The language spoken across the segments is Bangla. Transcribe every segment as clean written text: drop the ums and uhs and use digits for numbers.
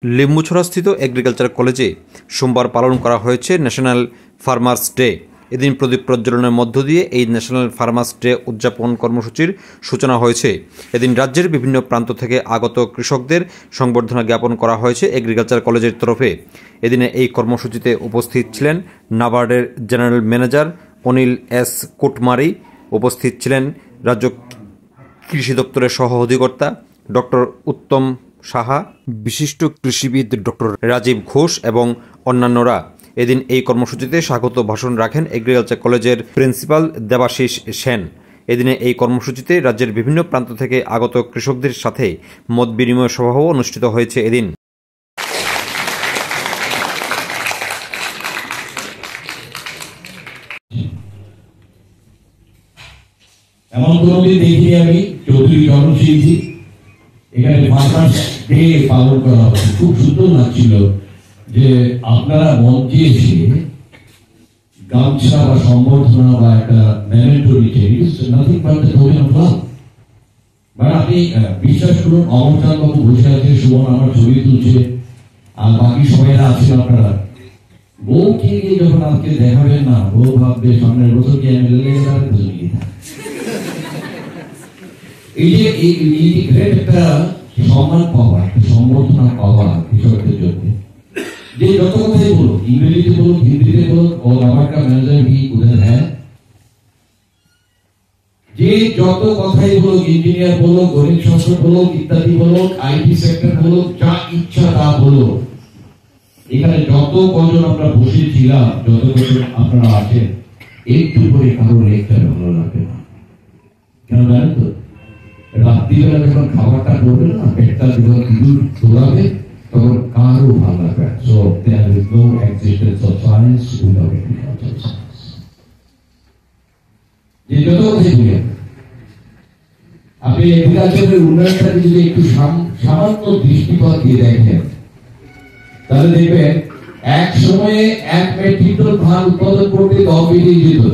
লিম্বুছড়াস্থিত এগ্রিকালচার কলেজে সোমবার পালন করা হয়েছে ন্যাশনাল ফার্মার্স ডে। এদিন প্রদীপ প্রজ্বলনের মধ্য দিয়ে এই ন্যাশনাল ফার্মার্স ডে উদযাপন কর্মসূচির সূচনা হয়েছে। এদিন রাজ্যের বিভিন্ন প্রান্ত থেকে আগত কৃষকদের সংবর্ধনা জ্ঞাপন করা হয়েছে এগ্রিকালচার কলেজের তরফে। এদিনে এই কর্মসূচিতে উপস্থিত ছিলেন নাবার্ডের জেনারেল ম্যানেজার অনিল এস কোটমারি, উপস্থিত ছিলেন রাজ্য কৃষি দপ্তরের সহ অধিকর্তা ডক্টর উত্তম সাহা, বিশিষ্ট কৃষিবিদ ডক্টর রাজীব ঘোষ এবং অন্যান্যরা। এদিন এই কর্মসূচিতে স্বাগত ভাষণ রাখেন এগ্রিকালচার কলেজের প্রিন্সিপাল দেবাশিস সেন। এদিনে এই কর্মসূচিতে রাজ্যের বিভিন্ন প্রান্ত থেকে আগত কৃষকদের সাথে মত বিনিময় সভাও অনুষ্ঠিত হয়েছে। এদিন এমন কোনোদিন দেখিনি আমি চৌধুরী জনশিল্পী এখানে ফার্মার্স ডে পালন করা হচ্ছে। খুব সুন্দর লাগছিল যে আপনারা মঞ্চে এসে গামছা বা সম্বর্ধনা বা একটা মেমেন্টো দিচ্ছে। Nothing but the token of love. মানে আপনি বিশ্বাস করুন, অমরচাঁদ বাবু বসে আছে, সুমন আমার ছবি তুলছে, আর বাকি সবাইরা আছেন। আপনারা বউকে যখন আজকে দেখাবেন না, বউ ভাববে সামনের বছর কি আমি লেগে যাবে। এই যে একটা সম্মান পাওয়া, একটা সম্বর্ধনা পাওয়া কৃষকদের জন্য, যে যত কথাই বলো, ইংরেজিতে বলো, হিন্দিতে বলো, और हमारा मैनेजर भी उधर है, যে যত কথাই বলো, ইঞ্জিনিয়ার বলো, গণিত শাস্ত্র বলো, ইত্যাদি বলো, আইটি সেক্টর বলো, যা ইচ্ছা তা বলো, এখানে যত কজন আমরা বসেছিলাম, যত কজন আপনারা আছেন, একটু করে কারোর একটা ভালো লাগবে না। কেন জানেন তো? রাত্রিবেলা যখন খাবারটা করবে না, পেটটা যখন ইঁদুর দৌড়াবে, তখন কারো ভালো লাগবে। So there is no existence of science without agriculture science. যে যত কথাই বলি, আপনি এগ্রিকালচারের উন্নয়নটাকে যদি একটু সামান্য দৃষ্টিপাত দিয়ে দেখেন, তাহলে দেখবেন এক সময়ে 1 মেট্রিক টন ধান উৎপাদন করতে 10 বেরিয়ে যেত।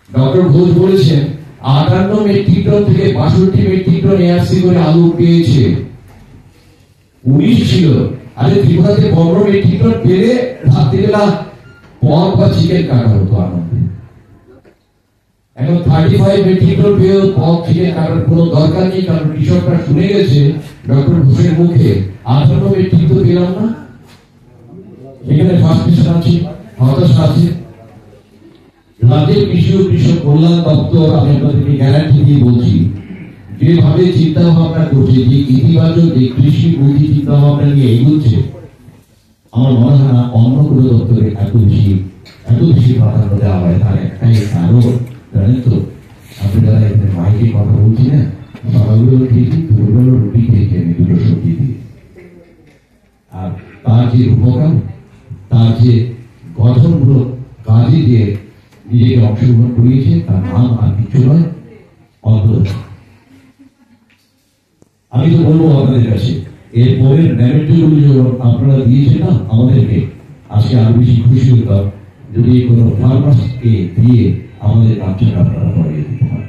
ডক্টর ঘোষ বলেছেন 58 মেট্রিক টন থেকে 62 মেট্রিক টন এআরসি করে আলু পেয়েছে। 19 ছিল, আরে ত্রিপুরাতে 15 মেট্রিক টন পেলে রাত্রিবেলা পর্ক বা চিকেন কাটা হতো আনন্দে। এখন 35 মেট্রিক টন পেয়েও পর্ক চিকেন কাটার কোনো দরকার নেই, কারণ কৃষকরা শুনে গেছে ডক্টর ঘোষের মুখে 58 মেট্রিক টন পেলাম না। এখানে ফার্স্টেশন আছে, হতাশা আছে। রাজ্যের কৃষি ও কৃষক কল্যাণ দপ্তর, আমি আপনাদেরকে গ্যারান্টি দিয়ে বলছি, যেভাবে চিন্তা ভাবনা করছে, যে ইতিবাচক যে কৃষি বৈধি চিন্তা ভাবনা নিয়ে এগোচ্ছে, আমার মনে হয় না অন্য কোনো দপ্তরে এত বেশি প্রাধান্য দেওয়া হয়। তার একটাই কারণ জানেন তো, আপনি যারা এখানে মাইকে কথা বলছি না, সকালবেলা খেয়েছি, দুপুরবেলা রুটি খেয়েছি আমি 2টো সবজি দিয়ে। আর তার যে উপকার, তার যে গঠনমূলক কাজে যে নিজেকে অংশগ্রহণ করিয়েছে, তার নাম আর কিছু নয়, অন্তত। আমি তো বলবো আপনাদের কাছে, এর পরের ম্যানেটগুলো যখন আপনারা দিয়েছেন না আমাদেরকে, আজকে আরো বেশি খুশি হতাম যদি কোনো ফার্মার্সকে দিয়ে আমাদের কাজটা আপনারা করিয়ে দিতে পারেন।